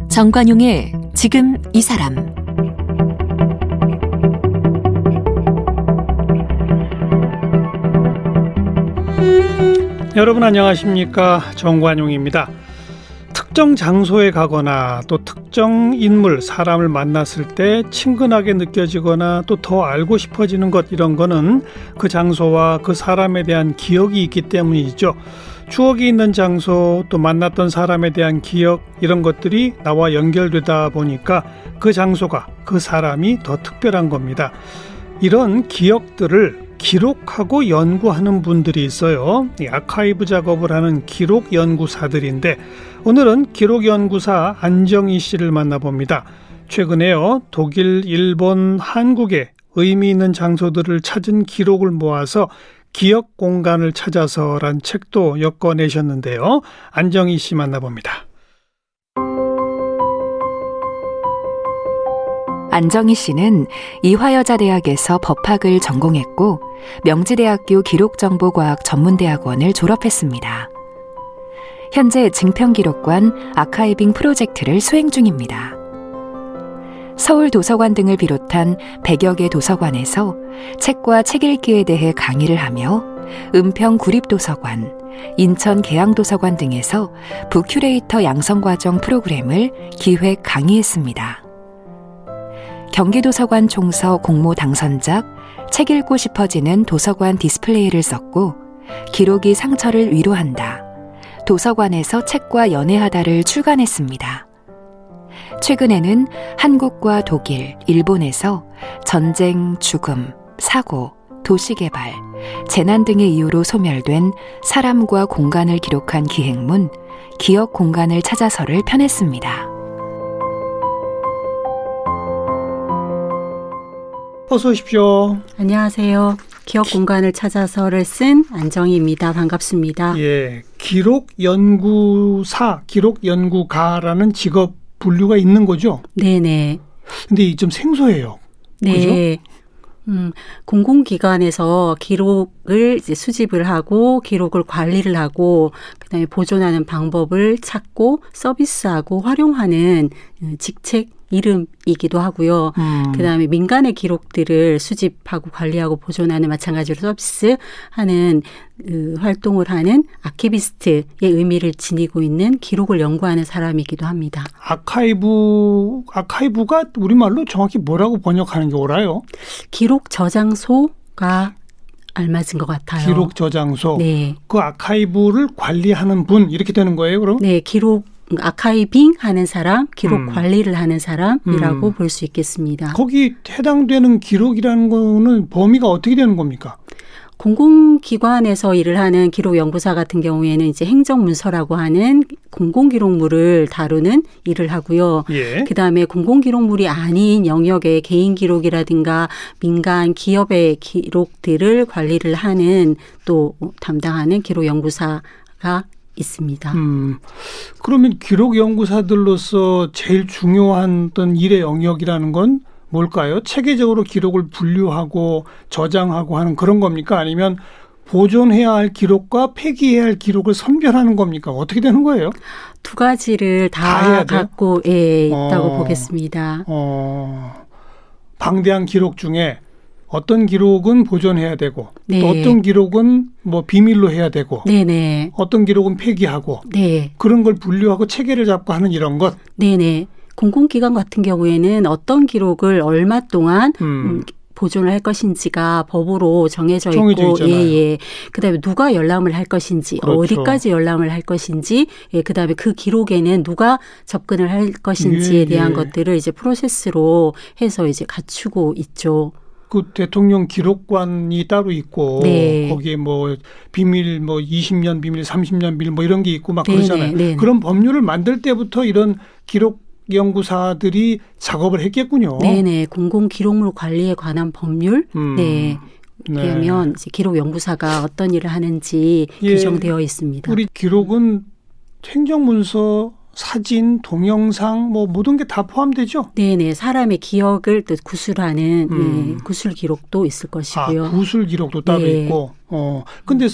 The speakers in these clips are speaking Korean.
정관용의 지금 이 사람. 여러분 안녕하십니까? 정관용입니다. 특정 장소에 가거나 또 특정 인물, 사람을 만났을 때 친근하게 느껴지거나 또 더 알고 싶어지는 것, 이런 거는 그 장소와 그 사람에 대한 기억이 있기 때문이죠. 추억이 있는 장소, 또 만났던 사람에 대한 기억, 이런 것들이 나와 연결되다 보니까 그 장소가, 그 사람이 더 특별한 겁니다. 이런 기억들을 기록하고 연구하는 분들이 있어요. 아카이브 작업을 하는 기록 연구사들인데, 오늘은 기록 연구사 안정희 씨를 만나봅니다. 최근에요, 독일, 일본, 한국의 의미 있는 장소들을 찾은 기록을 모아서 기억 공간을 찾아서란 책도 엮어내셨는데요. 안정희 씨 만나봅니다. 안정희 씨는 이화여자대학에서 법학을 전공했고 명지대학교 기록정보과학 전문대학원을 졸업했습니다. 현재 증평기록관 아카이빙 프로젝트를 수행 중입니다. 서울도서관 등을 비롯한 100여 개 도서관에서 책과 책 읽기에 대해 강의를 하며 은평구립도서관, 인천 계양도서관 등에서 북큐레이터 양성과정 프로그램을 기획 강의했습니다. 경기도서관 총서 공모 당선작, 책 읽고 싶어지는 도서관 디스플레이를 썼고 기록이 상처를 위로한다, 도서관에서 책과 연애하다를 출간했습니다. 최근에는 한국과 독일, 일본에서 전쟁, 죽음, 사고, 도시개발, 재난 등의 이유로 소멸된 사람과 공간을 기록한 기행문, 기억 공간을 찾아서를 펴냈습니다. 어서 오십시오. 안녕하세요. 기억 공간을 찾아서를 쓴 안정희입니다. 반갑습니다. 예, 기록 연구사, 기록 연구가라는 직업 분류가 있는 거죠? 네네. 근데 이 좀 생소해요. 네. 그죠? 공공기관에서 기록을 이제 수집을 하고 기록을 관리를 하고 그다음에 보존하는 방법을 찾고 서비스하고 활용하는 직책 이름이기도 하고요. 그다음에 민간의 기록들을 수집하고 관리하고 보존하는, 마찬가지로 서비스하는 활동을 하는 아키비스트의 의미를 지니고 있는 기록을 연구하는 사람이기도 합니다. 아카이브가 우리말로 정확히 뭐라고 번역하는 게 옳아요? 기록 저장소가 알맞은 것 같아요. 기록 저장소. 네. 그 아카이브를 관리하는 분, 이렇게 되는 거예요, 그럼? 네, 아카이빙 하는 사람, 기록 관리를 하는 사람이라고 볼 수 있겠습니다. 거기 해당되는 기록이라는 거는 범위가 어떻게 되는 겁니까? 공공기관에서 일을 하는 기록연구사 같은 경우에는 이제 행정문서라고 하는 공공기록물을 다루는 일을 하고요. 예. 그다음에 공공기록물이 아닌 영역의 개인기록이라든가 민간 기업의 기록들을 관리를 하는, 또 담당하는 기록연구사가 있습니다. 그러면 기록 연구사들로서 제일 중요한 어떤 일의 영역이라는 건 뭘까요? 체계적으로 기록을 분류하고 저장하고 하는 그런 겁니까? 아니면 보존해야 할 기록과 폐기해야 할 기록을 선별하는 겁니까? 어떻게 되는 거예요? 두 가지를 다 갖고 있다고 보겠습니다. 방대한 기록 중에 어떤 기록은 보존해야 되고, 네. 또 어떤 기록은 뭐 비밀로 해야 되고, 네네. 어떤 기록은 폐기하고, 네. 그런 걸 분류하고 체계를 잡고 하는 이런 것. 네네. 공공기관 같은 경우에는 어떤 기록을 얼마 동안 보존을 할 것인지가 법으로 정해져 있고, 예. 그다음에 누가 열람을 할 것인지, 그렇죠. 어디까지 열람을 할 것인지, 예. 그다음에 그 기록에는 누가 접근을 할 것인지에 대한 것들을 이제 프로세스로 해서 이제 갖추고 있죠. 그 대통령 기록관이 따로 있고, 네. 거기에 뭐 비밀, 뭐 20년 비밀, 30년 비밀 뭐 이런 게 있고 막 그러잖아요. 네네. 그런 법률을 만들 때부터 이런 기록 연구사들이 작업을 했겠군요. 네네. 공공기록물 관리에 관한 법률. 네. 그러면 이제 기록연구사가 어떤 일을 하는지 규정되어 있습니다. 우리 기록은 행정문서, 사진, 동영상 뭐 모든 게 다 포함되죠? 네네. 사람의 기억을 또 구술하는 구술 기록도 있을 것이고요. 구술 기록도 따로 네. 있고. 근데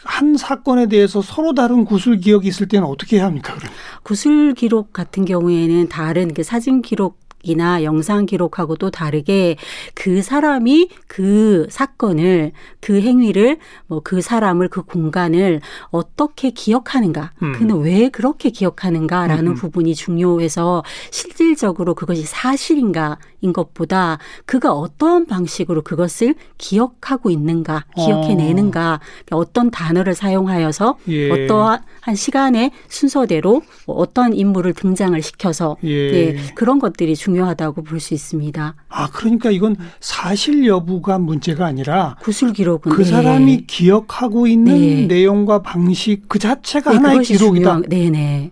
한 사건에 대해서 서로 다른 구술 기억이 있을 때는 어떻게 해야 합니까? 그럼? 구술 기록 같은 경우에는 다른 그 사진 기록이나 영상 기록하고도 다르게 그 사람이 그 사건을, 그 행위를, 뭐 그 사람을, 그 공간을 어떻게 기억하는가, 그는 왜 그렇게 기억하는가라는 부분이 중요해서 실질적으로 그것이 사실인가인 것보다 그가 어떤 방식으로 그것을 기억하고 있는가, 기억해내는가, 어떤 단어를 사용하여서 예. 어떠한 시간의 순서대로 어떤 인물을 등장을 시켜서 예, 그런 것들이 중요하다고 볼 수 있습니다. 그러니까 이건 사실 여부가 문제가 아니라 구술 기록은 그 사람이 기억하고 있는 내용과 방식 그 자체가 하나의 기록이다. 네네.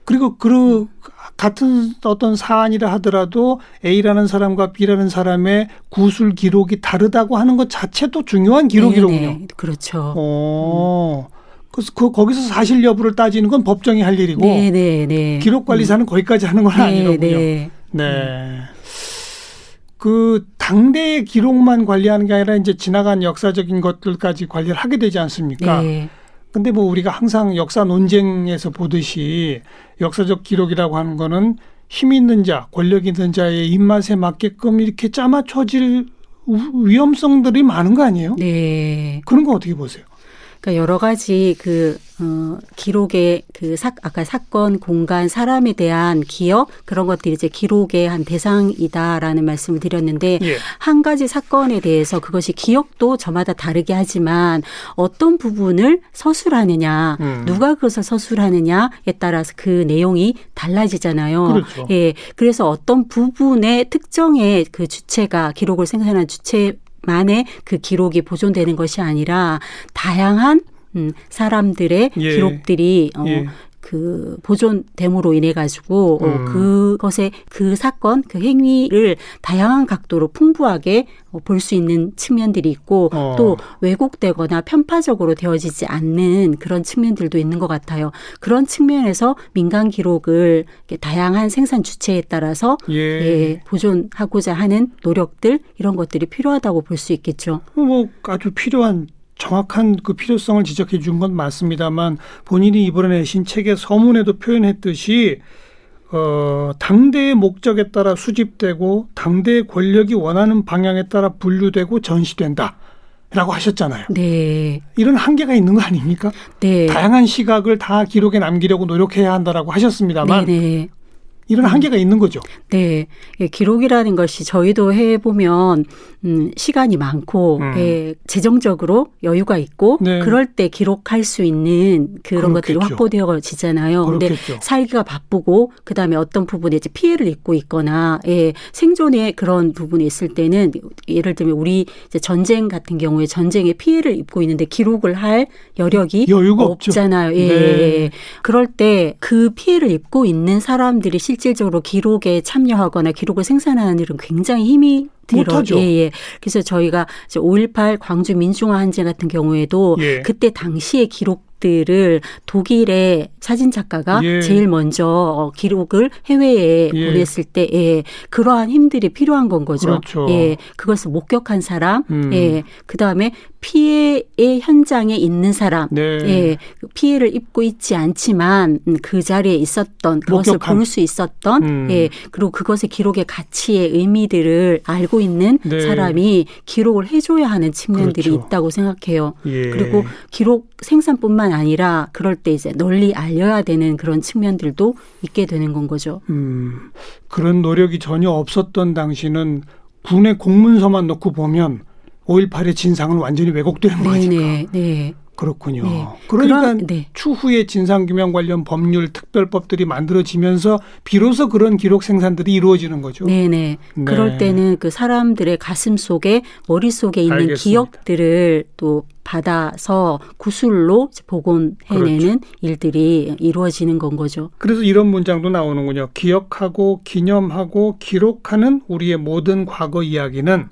그리고 그 같은 어떤 사안이라 하더라도 A라는 사람과 B라는 사람의 구술 기록이 다르다고 하는 것 자체도 중요한 기록이로군요. 네네. 그렇죠. 그래서 거기서 사실 여부를 따지는 건 법정이 할 일이고 네네네. 기록관리사는 거기까지 하는 건 아니로군요. 네. 그 당대의 기록만 관리하는 게 아니라 이제 지나간 역사적인 것들까지 관리를 하게 되지 않습니까? 네. 근데 뭐 우리가 항상 역사 논쟁에서 보듯이 역사적 기록이라고 하는 거는 힘 있는 자, 권력 있는 자의 입맛에 맞게끔 이렇게 짜맞춰질 위험성들이 많은 거 아니에요? 네. 그런 거 어떻게 보세요? 그러니까 여러 가지 기록의 아까 사건, 공간, 사람에 대한 기억 그런 것들이 이제 기록의 한 대상이다라는 말씀을 드렸는데 한 가지 사건에 대해서 그것이 기억도 저마다 다르게 하지만 어떤 부분을 서술하느냐, 누가 그것을 서술하느냐에 따라서 그 내용이 달라지잖아요. 그렇죠. 예, 그래서 어떤 부분의 특정의 그 주체가 기록을 생산한 주체만의 그 기록이 보존되는 것이 아니라 다양한 사람들의 기록들이 그 보존됨으로 인해 가지고 그것의 그 사건, 그 행위를 다양한 각도로 풍부하게 볼 수 있는 측면들이 있고 또 왜곡되거나 편파적으로 되어지지 않는 그런 측면들도 있는 것 같아요. 그런 측면에서 민간 기록을 다양한 생산 주체에 따라서 보존하고자 하는 노력들 이런 것들이 필요하다고 볼 수 있겠죠. 뭐 아주 필요한 정확한 그 필요성을 지적해 준 건 맞습니다만 본인이 이번에 내신 책의 서문에도 표현했듯이 당대의 목적에 따라 수집되고 당대의 권력이 원하는 방향에 따라 분류되고 전시된다. 라고 하셨잖아요. 네. 이런 한계가 있는 거 아닙니까? 네. 다양한 시각을 다 기록에 남기려고 노력해야 한다라고 하셨습니다만 네네. 이런 한계가 있는 거죠. 네. 기록이라는 것이 저희도 해보면 시간이 많고 재정적으로 여유가 있고 그럴 때 기록할 수 있는 그런 것들이 확보되어지잖아요. 그런데 살기가 바쁘고 그다음에 어떤 부분에 이제 피해를 입고 있거나 생존의 그런 부분이 있을 때는 예를 들면 우리 이제 전쟁 같은 경우에 전쟁에 피해를 입고 있는데 기록을 할 여력이 없잖아요. 예. 그럴 때 그 피해를 입고 있는 사람들이 실질적으로 기록에 참여하거나 기록을 생산하는 일은 굉장히 힘이 못하죠. 그래서 저희가 5.18 광주 민중화 항쟁 같은 경우에도 그때 당시의 기록들을 독일의 사진 작가가 제일 먼저 기록을 해외에 보냈을 때 그러한 힘들이 필요한 건 거죠. 그렇죠. 그것을 목격한 사람, 그다음에 피해의 현장에 있는 사람, 피해를 입고 있지 않지만 그 자리에 있었던 그것을 볼 수 있었던, 그리고 그것의 기록의 가치의 의미들을 알고 있는 사람이 기록을 해줘야 하는 측면들이 있다고 생각해요. 그리고 기록 생산뿐만 아니라 그럴 때 이제 널리 알려야 되는 그런 측면들도 있게 되는 건 거죠. 그런 노력이 전혀 없었던 당시는 군의 공문서만 놓고 보면 5.18의 진상은 완전히 왜곡되는 거니까. 네. 그렇군요. 그러니까 추후에 진상규명 관련 법률, 특별법들이 만들어지면서 비로소 그런 기록 생산들이 이루어지는 거죠. 네네. 그럴 때는 그 사람들의 가슴 속에 머릿속에 있는 기억들을 또 받아서 구술로 복원해내는 일들이 이루어지는 건 거죠. 그래서 이런 문장도 나오는군요. 기억하고 기념하고 기록하는 우리의 모든 과거 이야기는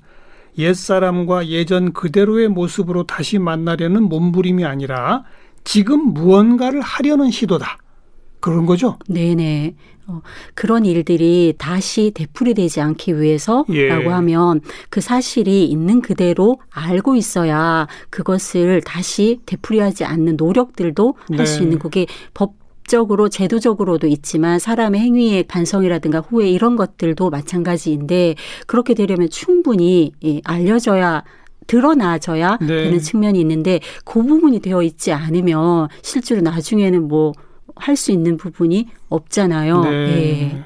옛사람과 예전 그대로의 모습으로 다시 만나려는 몸부림이 아니라 지금 무언가를 하려는 시도다. 그런 거죠? 네네. 그런 일들이 다시 되풀이되지 않기 위해서라고 예. 하면 그 사실이 있는 그대로 알고 있어야 그것을 다시 되풀이하지 않는 노력들도 할 수 네. 있는 그게 법적으로 제도적으로도 있지만 사람의 행위의 반성이라든가 후회 이런 것들도 마찬가지인데 그렇게 되려면 충분히 알려져야 드러나져야 네. 되는 측면이 있는데 그 부분이 되어 있지 않으면 실제로 나중에는 뭐 할 수 있는 부분이 없잖아요. 네.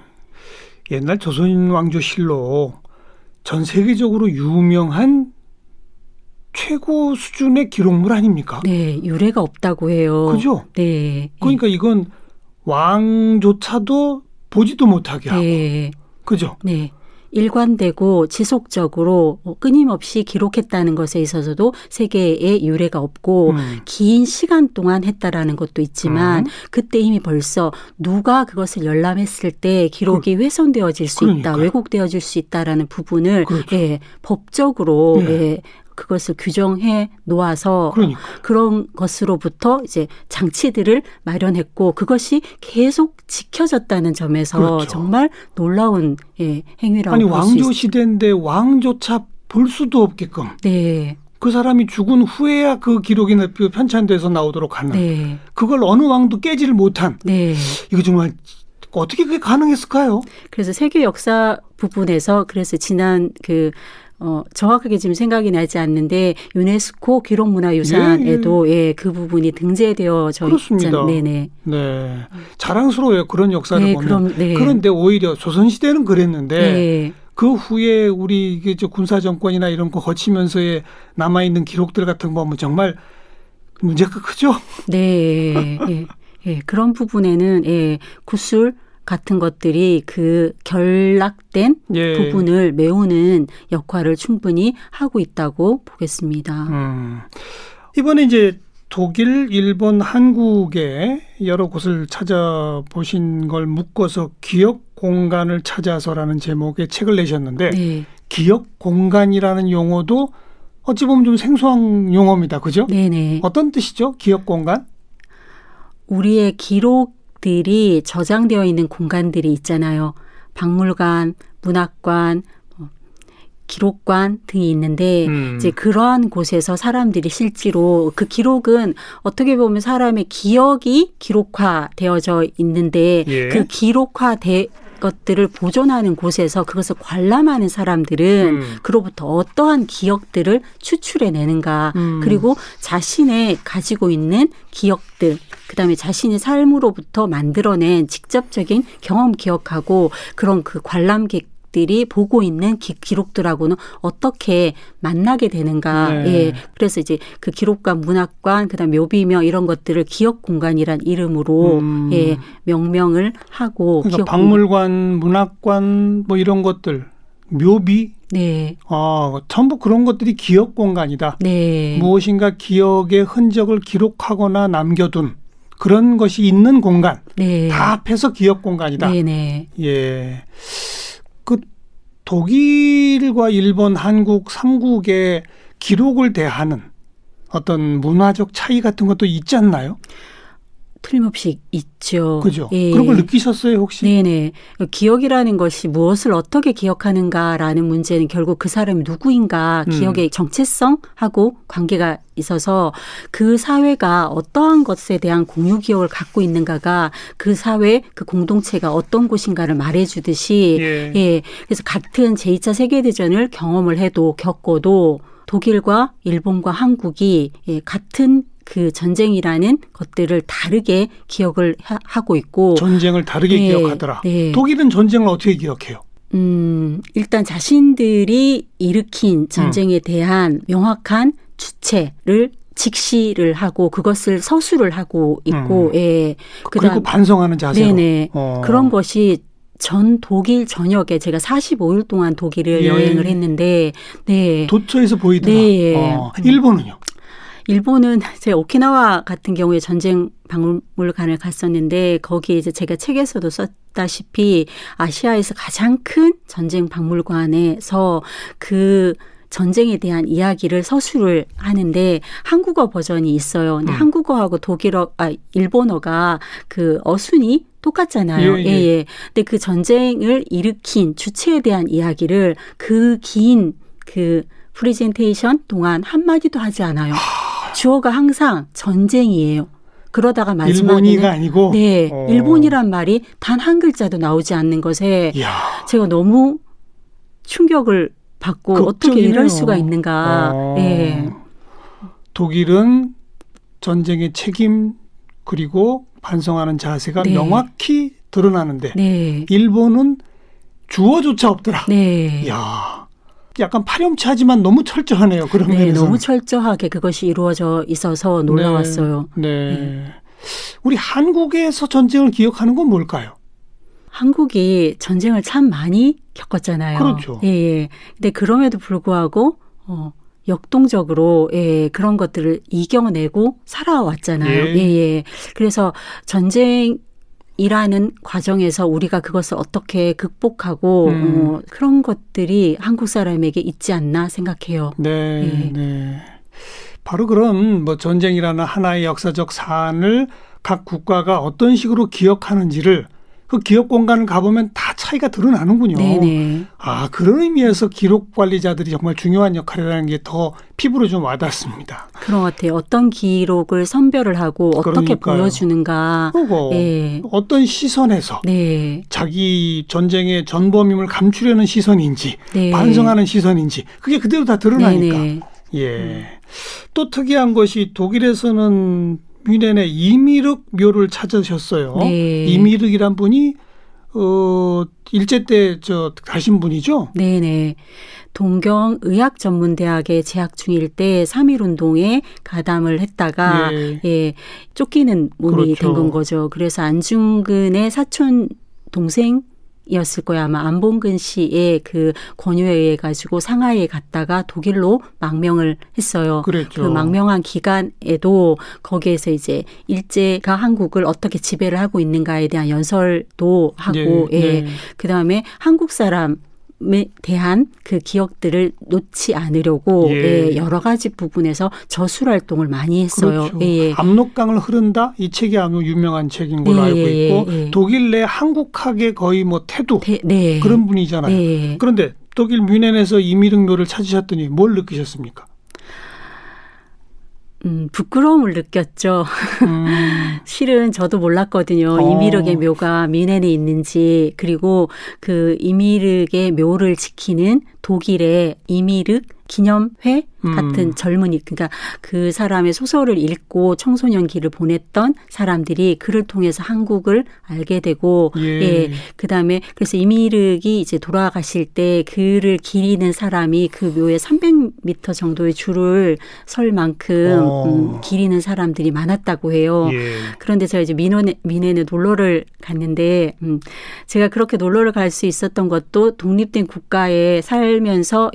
예. 옛날 조선 왕조실록 전 세계적으로 유명한 최고 수준의 기록물 아닙니까? 네, 유례가 없다고 해요. 그죠? 네. 그러니까 이건 왕조차도 보지도 못하게 하고. 네. 그죠? 네. 일관되고 지속적으로 끊임없이 기록했다는 것에 있어서도 세계에 유례가 없고 긴 시간 동안 했다라는 것도 있지만 그때 이미 벌써 누가 그것을 열람했을 때 기록이 훼손되어질 수 있다. 그러니까요. 왜곡되어질 수 있다라는 부분을 그렇죠. 예, 법적으로 네. 예, 그것을 규정해 놓아서 그러니까. 그런 것으로부터 이제 장치들을 마련했고 그것이 계속 지켜졌다는 점에서 그렇죠. 정말 놀라운 예, 행위라고 아니 볼 수 왕조 있습니다. 시대인데 왕조차 볼 수도 없게끔 네, 그 사람이 죽은 후에야 그 기록이 편찬돼서 나오도록 하는 네, 그걸 어느 왕도 깨지를 못한 네. 이거 정말 어떻게 그게 가능했을까요? 그래서 세계 역사 부분에서 그래서 지난 정확하게 지금 생각이 나지 않는데 유네스코 기록문화유산에도 예, 그 부분이 등재되어져 그렇습니다. 있잖아요. 네네. 네, 자랑스러워요 그런 역사를 네, 보면. 네. 그런데 오히려 조선 시대는 그랬는데 네. 그 후에 우리 이게 군사 정권이나 이런 거 거치면서의 남아 있는 기록들 같은 거 보면 정말 문제가 크죠. 네. 예. 예. 그런 부분에는 예, 구술 같은 것들이 그 결락된 예. 부분을 메우는 역할을 충분히 하고 있다고 보겠습니다. 이번에 이제 독일, 일본, 한국의 여러 곳을 찾아보신 걸 묶어서 기억 공간을 찾아서라는 제목의 책을 내셨는데 네. 기억 공간이라는 용어도 어찌 보면 좀 생소한 용어입니다. 그죠? 네네. 어떤 뜻이죠? 기억 공간? 우리의 기록들이 저장되어 있는 공간들이 있잖아요. 박물관, 문학관, 기록관 등이 있는데 이제 그러한 곳에서 사람들이 실제로 그 기록은 어떻게 보면 사람의 기억이 기록화되어져 있는데 예. 그 기록화된 것들을 보존하는 곳에서 그것을 관람하는 사람들은 그로부터 어떠한 기억들을 추출해내는가 그리고 자신의 가지고 있는 기억들 그다음에 자신의 삶으로부터 만들어낸 직접적인 경험 기억하고 그런 그 관람객들이 보고 있는 기록들하고는 어떻게 만나게 되는가. 네. 예. 그래서 이제 그 기록관, 문학관, 그다음에 묘비명 이런 것들을 기억 공간이란 이름으로 예, 명명을 하고 그러니까 기억 박물관, 문학관 뭐 이런 것들, 묘비, 네. 전부 그런 것들이 기억 공간이다. 네. 무엇인가 기억의 흔적을 기록하거나 남겨둔 그런 것이 있는 공간. 네. 다 합해서 기억 공간이다. 네네. 예. 그 독일과 일본, 한국 3국의 기록을 대하는 어떤 문화적 차이 같은 것도 있지 않나요? 틀림없이 있죠. 그죠? 예. 그런 걸 느끼셨어요, 혹시? 네네. 기억이라는 것이 무엇을 어떻게 기억하는가라는 문제는 결국 그 사람이 누구인가 기억의 정체성하고 관계가 있어서 그 사회가 어떠한 것에 대한 공유 기억을 갖고 있는가가 그 사회, 그 공동체가 어떤 곳인가를 말해주듯이 예. 그래서 같은 제2차 세계대전을 경험을 해도 겪어도 독일과 일본과 한국이 예, 같은 그 전쟁이라는 것들을 다르게 기억을 하고 있고 전쟁을 다르게 기억하더라. 네. 독일은 전쟁을 어떻게 기억해요? 일단 자신들이 일으킨 전쟁에 대한 명확한 주체를 직시를 하고 그것을 서술을 하고 있고 예. 그리고 반성하는 자세로. 네네. 그런 것이 전 독일 전역에 제가 45일 동안 독일을 여행을 했는데 네. 도처에서 보이더라. 네. 일본은요? 일본은 제가 오키나와 같은 경우에 전쟁 박물관을 갔었는데 거기에 이제 제가 책에서도 썼다시피 아시아에서 가장 큰 전쟁 박물관에서 그 전쟁에 대한 이야기를 서술을 하는데 한국어 버전이 있어요. 근데 한국어하고 일본어가 그 어순이 똑같잖아요. 예. 근데 그 전쟁을 일으킨 주체에 대한 이야기를 그 긴 그 프레젠테이션 동안 한마디도 하지 않아요. 주어가 항상 전쟁이에요. 그러다가 마지막에는 일본이가 아니고 네, 일본이란 말이 단 한 글자도 나오지 않는 것에 이야. 제가 너무 충격을 받고 어떻게 이럴 수가 있는가. 예. 독일은 전쟁의 책임 그리고 반성하는 자세가 네. 명확히 드러나는데 네. 일본은 주어조차 없더라. 네. 이야. 약간 파렴치하지만 너무 철저하네요. 그런 네, 면에서는. 너무 철저하게 그것이 이루어져 있어서 놀라웠어요. 네. 우리 한국에서 전쟁을 기억하는 건 뭘까요? 한국이 전쟁을 참 많이 겪었잖아요. 그렇죠. 예. 근데 그럼에도 불구하고 역동적으로 그런 것들을 이겨내고 살아왔잖아요. 예. 그래서 전쟁이라는 과정에서 우리가 그것을 어떻게 극복하고 그런 것들이 한국 사람에게 있지 않나 생각해요. 네. 바로 그런 뭐 전쟁이라는 하나의 역사적 사안을 각 국가가 어떤 식으로 기억하는지를 그 기억 공간을 가보면 다 차이가 드러나는군요. 네네. 아, 그런 의미에서 기록 관리자들이 정말 중요한 역할이라는 게 더 피부로 좀 와닿습니다. 그런 것 같아요. 어떤 기록을 선별을 하고 어떻게 그러니까요. 보여주는가. 그리고 어떤 시선에서 네. 자기 전쟁의 전범임을 감추려는 시선인지 네. 반성하는 시선인지 그게 그대로 다 드러나니까. 네네. 예. 또 특이한 것이 독일에서는 뮌헨의 이미륵 묘를 찾으셨어요. 네. 이미륵이란 분이 일제 때 가신 분이죠. 네네. 동경의학전문대학에 재학 중일 때 3.1운동에 가담을 했다가 쫓기는 몸이 그렇죠. 된 건 거죠. 그래서 안중근의 사촌 동생이었을 거예요. 아마 안봉근 씨의 그 권유에 의해 가지고 상하이에 갔다가 독일로 망명을 했어요. 그랬죠. 그 망명한 기간에도 거기에서 이제 일제가 한국을 어떻게 지배를 하고 있는가에 대한 연설도 하고 그다음에 한국 사람에 대한 그 기억들을 놓지 않으려고 여러 가지 부분에서 저술 활동을 많이 했어요. 그렇죠. 압록강을 흐른다? 이 책이 아주 유명한 책인 걸로 알고 있고 독일 내 한국학의 거의 뭐 태도 그런 분이잖아요. 그런데 독일 뮌헨에서 이미륵 묘를 찾으셨더니 뭘 느끼셨습니까? 부끄러움을 느꼈죠. 실은 저도 몰랐거든요. 이미륵의 묘가 뮌헨에 있는지, 그리고 그 이미륵의 묘를 지키는 독일의 이미륵 기념회 같은 젊은이, 그러니까 그 사람의 소설을 읽고 청소년기를 보냈던 사람들이 그를 통해서 한국을 알게 되고, 그다음에 그래서 이미륵이 이제 돌아가실 때 그를 기리는 사람이 그 묘에 300m 정도의 줄을 설 만큼 기리는 사람들이 많았다고 해요. 그런데 제가 이제 뮌헨에 놀러를 갔는데 제가 그렇게 놀러를 갈 수 있었던 것도 독립된 국가에 살면서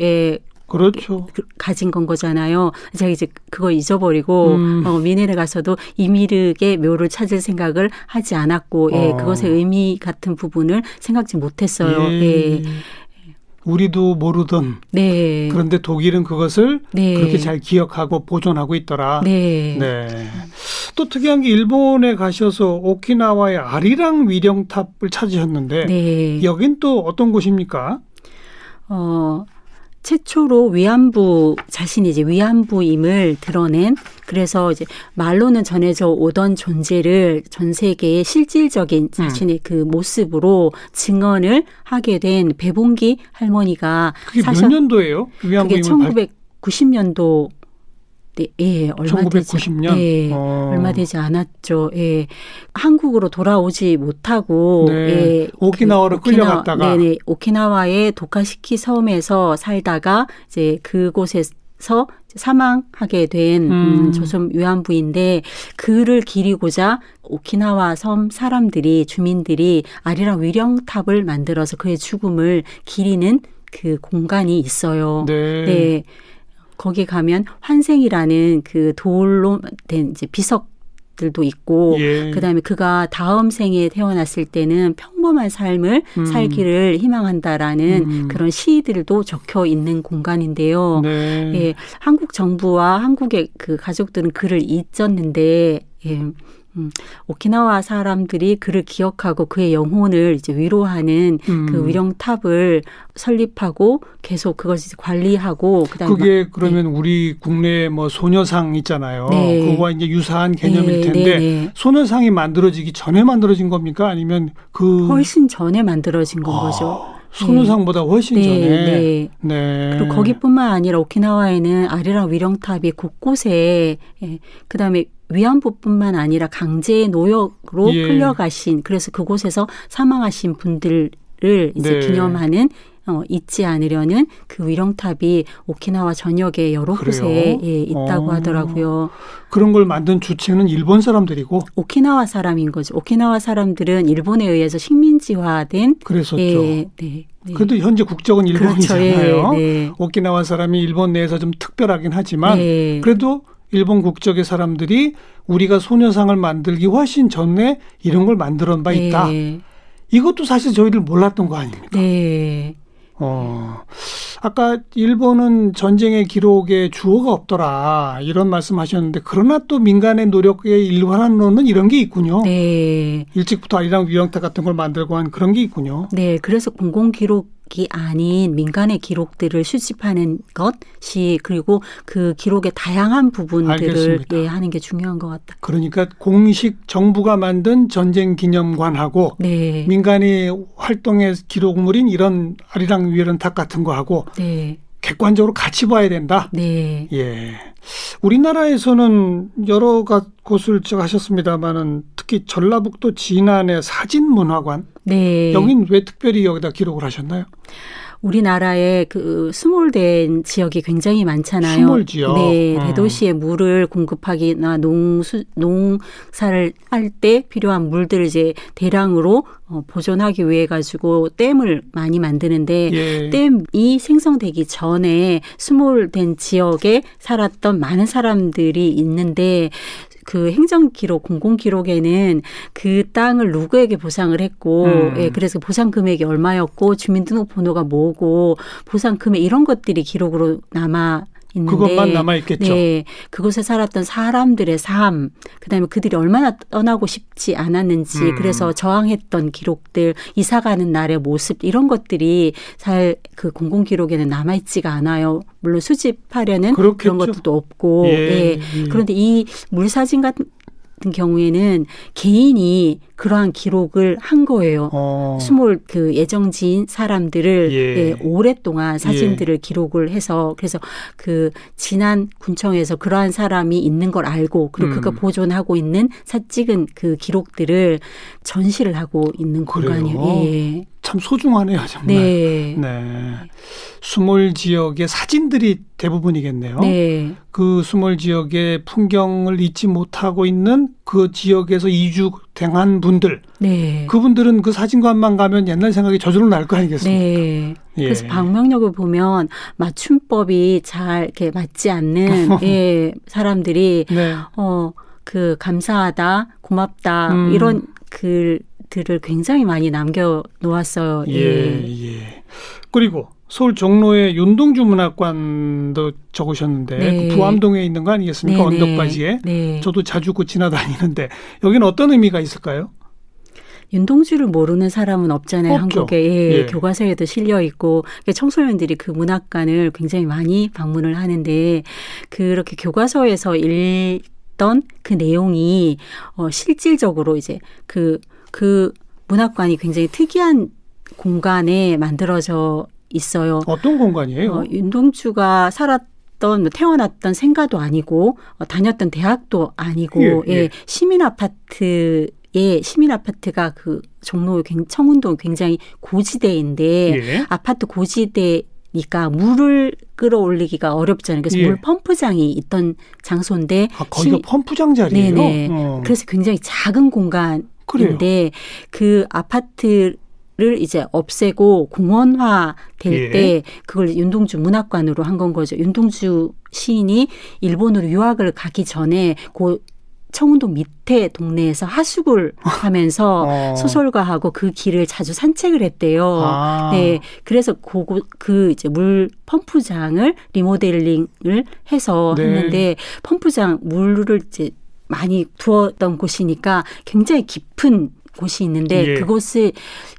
그렇죠. 가진 건 거잖아요. 제가 이제 그거 잊어버리고 뮌헨에 가서도 이미륵의 묘를 찾을 생각을 하지 않았고 그것의 의미 같은 부분을 생각지 못했어요. 우리도 모르던 그런데 독일은 그것을 그렇게 잘 기억하고 보존하고 있더라. 또 특이한 게 일본에 가셔서 오키나와의 아리랑 위령탑을 찾으셨는데 여긴 또 어떤 곳입니까? 최초로 위안부 자신이 이제 위안부임을 드러낸, 그래서 이제 말로는 전해져 오던 존재를 전 세계의 실질적인 자신의 그 모습으로 증언을 하게 된 배봉기 할머니가 그게 몇 년도예요? 위안부임을 그게 1990년도. 얼마 1990년? 얼마 되지 않았죠. 한국으로 돌아오지 못하고 오키나와로 끌려갔다가 오키나와의 도카시키 섬에서 살다가 이제 그곳에서 사망하게 된 조선 위안부인데, 그를 기리고자 오키나와 섬 사람들이, 주민들이 아리랑 위령탑을 만들어서 그의 죽음을 기리는 그 공간이 있어요. 거기 가면 환생이라는 그 돌로 된 이제 비석 들도 있고 예. 그다음에 그가 다음 생에 태어났을 때는 평범한 삶을 살기를 희망한다라는 그런 시들도 적혀 있는 공간인데요. 네. 예, 한국 정부와 한국의 그 가족들은 그를 잊었는데 예. 오키나와 사람들이 그를 기억하고 그의 영혼을 이제 위로하는 그 위령탑을 설립하고 계속 그것을 이제 관리하고 그다음에 그게 그러면 우리 국내 뭐 소녀상 있잖아요. 네. 그거와 이제 유사한 개념일 네, 텐데 네. 소녀상이 만들어지기 전에 만들어진 겁니까? 아니면 그 훨씬 전에 만들어진 건 거죠. 소녀상보다 훨씬 네, 전에. 네. 네. 그리고 거기뿐만 아니라 오키나와에는 아리랑 위령탑이 곳곳에 예, 그다음에 위안부뿐만 아니라 강제 노역으로 예. 끌려가신 그래서 그곳에서 사망하신 분들을 이제 네. 기념하는 잊지 않으려는 그 위령탑이 오키나와 전역에 여러 그래요? 곳에 예, 있다고 하더라고요. 그런 걸 만든 주체는 일본 사람들이고 오키나와 사람인 거죠. 오키나와 사람들은 일본에 의해서 식민지화된 그랬었죠. 예, 네, 네. 그래도 현재 국적은 그렇죠. 일본이잖아요. 예, 네. 오키나와 사람이 일본 내에서 좀 특별하긴 하지만 네. 그래도 일본 국적의 사람들이 우리가 소녀상을 만들기 훨씬 전에 이런 걸 만들어 봐 있다. 네. 이것도 사실 저희들 몰랐던 거 아닙니까? 네. 아까 일본은 전쟁의 기록에 주어가 없더라 이런 말씀하셨는데 그러나 또 민간의 노력의 일환으로는 이런 게 있군요. 네. 일찍부터 아리랑 위령탑 같은 걸 만들고 한 그런 게 있군요. 네. 그래서 공공기록이 아닌 민간의 기록들을 수집하는 것이 그리고 그 기록의 다양한 부분들을 알겠습니다. 예, 하는 게 중요한 것 같다. 그러니까 공식 정부가 만든 전쟁 기념관하고 네. 민간이 활동의 기록물인 이런 아리랑 위령탑 같은 거 하고 네. 객관적으로 같이 봐야 된다. 네. 예. 우리나라에서는 여러 곳을 하셨습니다만은 특히 전라북도 진안의 사진문화관 네. 여긴 왜 특별히 여기다 기록을 하셨나요? 우리나라에 그 수몰된 지역이 굉장히 많잖아요. 수몰 지역. 네, 대도시에 물을 공급하기나 농사를 할 때 필요한 물들을 이제 대량으로 보존하기 위해 가지고 댐을 많이 만드는데 예. 댐이 생성되기 전에 수몰된 지역에 살았던 많은 사람들이 있는데 그 행정기록, 공공기록에는 그 땅을 누구에게 보상을 했고, 예, 그래서 보상 금액이 얼마였고, 주민등록번호가 뭐고, 보상 금액 이런 것들이 기록으로 남아 있는데 그것만 남아 있겠죠. 네, 그곳에 살았던 사람들의 삶, 그다음에 그들이 얼마나 떠나고 싶지 않았는지, 그래서 저항했던 기록들, 이사가는 날의 모습 이런 것들이 잘 그 공공 기록에는 남아 있지가 않아요. 물론 수집하려는 그렇겠죠. 그런 것도 없고, 예. 그런데 이 물사진 같은 경우에는 개인이 그러한 기록을 한 거예요. 수몰 그 예정지인 사람들을 예, 오랫동안 사진들을 기록을 해서 그래서 그 진안 군청에서 그러한 사람이 있는 걸 알고 그리고 그가 보존하고 있는 찍은 그 기록들을 전시를 하고 있는 공간이에요. 예. 참 소중하네요, 정말. 네. 네. 수몰 지역의 사진들이 대부분이겠네요. 네. 그 수몰 지역의 풍경을 잊지 못하고 있는 그 지역에서 이주된 분들. 네. 그분들은 그 사진관만 가면 옛날 생각이 저절로 날 거 아니겠습니까? 네. 예. 그래서 방명록을 보면 맞춤법이 잘 이렇게 맞지 않는 예, 사람들이 네. 그 감사하다, 고맙다 이런 글들을 굉장히 많이 남겨 놓았어요. 예. 그리고 서울 종로의 윤동주 문학관도 적으셨는데 네. 그 부암동에 있는 거 아니겠습니까? 네, 언덕바지에. 네. 저도 자주 그 지나다니는데 여기는 어떤 의미가 있을까요? 윤동주를 모르는 사람은 없잖아요. 없죠. 한국에 예. 교과서에도 실려 있고 청소년들이 그 문학관을 굉장히 많이 방문을 하는데 그렇게 교과서에서 읽던 그 내용이 실질적으로 이제 그 문학관이 굉장히 특이한 공간에 만들어져 있어요. 어떤 공간이에요? 윤동주가 살았던 태어났던 생가도 아니고 다녔던 대학도 아니고 예. 시민 아파트가 그 종로 청운동 굉장히 고지대인데 예. 아파트 고지대니까 물을 끌어올리기가 어렵잖아요. 그래서 물 펌프장이 있던 장소인데 거기가 펌프장 자리예요? 네네. 그래서 굉장히 작은 공간인데 그래요. 그 아파트를 이제 없애고 공원화 될 때 그걸 윤동주 문학관으로 한 건 거죠. 윤동주 시인이 일본으로 유학을 가기 전에 청운동 밑에 동네에서 하숙을 하면서 소설가하고 그 길을 자주 산책을 했대요. 네, 그래서 그 이제 물 펌프장을 리모델링을 해서 네. 했는데 펌프장 물을 이제 많이 두었던 곳이니까 굉장히 깊은 곳이 있는데 예. 그곳을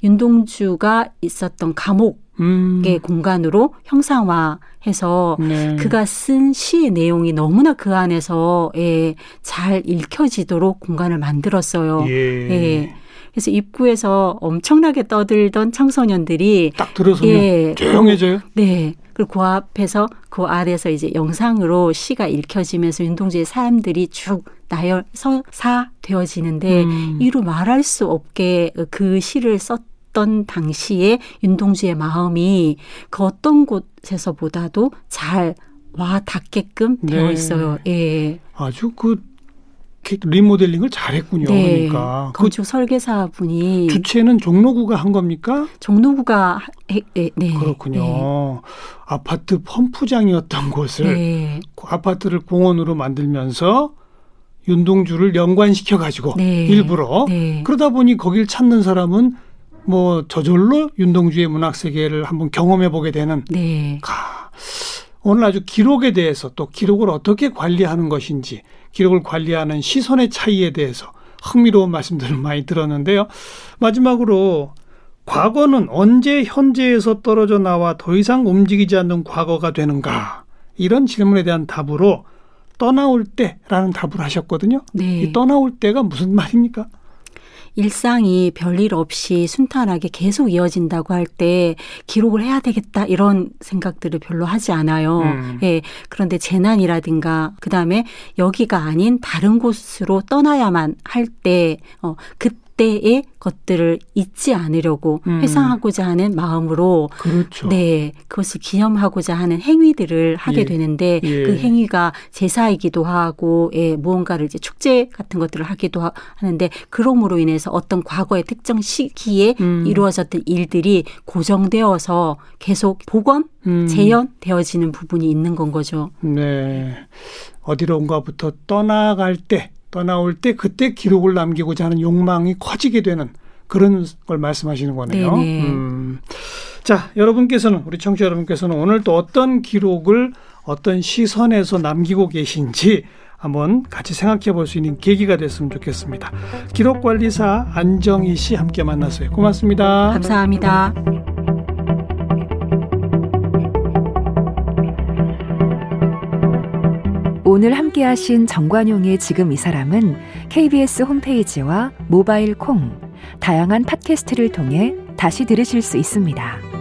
윤동주가 있었던 감옥의 공간으로 형상화해서 네. 그가 쓴 시의 내용이 너무나 그 안에서 잘 읽혀지도록 공간을 만들었어요. 예. 예. 그래서 입구에서 엄청나게 떠들던 청소년들이 딱 들어서면 예. 조용해져요. 네. 그리고 그 앞에서 그 아래에서 이제 영상으로 시가 읽혀지면서 윤동주의 사람들이 쭉 나열서사되어지는데 이루 말할 수 없게 그 시를 썼던 당시에 윤동주의 마음이 그 어떤 곳에서보다도 잘 와 닿게끔 네. 되어 있어요. 예. 아주 그 리모델링을 잘했군요. 네. 그러니까 그 건축 설계사분이 주체는 종로구가 한 겁니까? 종로구가 네. 그렇군요. 네. 아파트 펌프장이었던 곳을 네. 그 아파트를 공원으로 만들면서 윤동주를 연관시켜 가지고 네. 일부러 네. 그러다 보니 거길 찾는 사람은 뭐 저절로 윤동주의 문학 세계를 한번 경험해 보게 되는. 네. 오늘 아주 기록에 대해서 또 기록을 어떻게 관리하는 것인지 기록을 관리하는 시선의 차이에 대해서 흥미로운 말씀들을 많이 들었는데요. 마지막으로 과거는 언제 현재에서 떨어져 나와 더 이상 움직이지 않는 과거가 되는가? 이런 질문에 대한 답으로 떠나올 때라는 답을 하셨거든요. 네. 이 떠나올 때가 무슨 말입니까? 일상이 별일 없이 순탄하게 계속 이어진다고 할 때 기록을 해야 되겠다 이런 생각들을 별로 하지 않아요. 예. 그런데 재난이라든가 그다음에 여기가 아닌 다른 곳으로 떠나야만 할 때 그때의 것들을 잊지 않으려고 회상하고자 하는 마음으로 그렇죠. 네, 그것을 기념하고자 하는 행위들을 하게 예. 되는데 예. 그 행위가 제사이기도 하고 무언가를 이제 축제 같은 것들을 하기도 하는데 그럼으로 인해서 어떤 과거의 특정 시기에 이루어졌던 일들이 고정되어서 계속 복원, 재현되어지는 부분이 있는 건 거죠. 네. 어디론가부터 떠나올 때 그때 기록을 남기고자 하는 욕망이 커지게 되는 그런 걸 말씀하시는 거네요. 자, 여러분께서는 우리 청취자 여러분께서는 오늘 또 어떤 기록을 어떤 시선에서 남기고 계신지 한번 같이 생각해 볼 수 있는 계기가 됐으면 좋겠습니다. 기록관리사 안정희 씨 함께 만났어요. 고맙습니다. 감사합니다. 오늘 함께하신 정관용의 지금 이 사람은 KBS 홈페이지와 모바일 콩, 다양한 팟캐스트를 통해 다시 들으실 수 있습니다.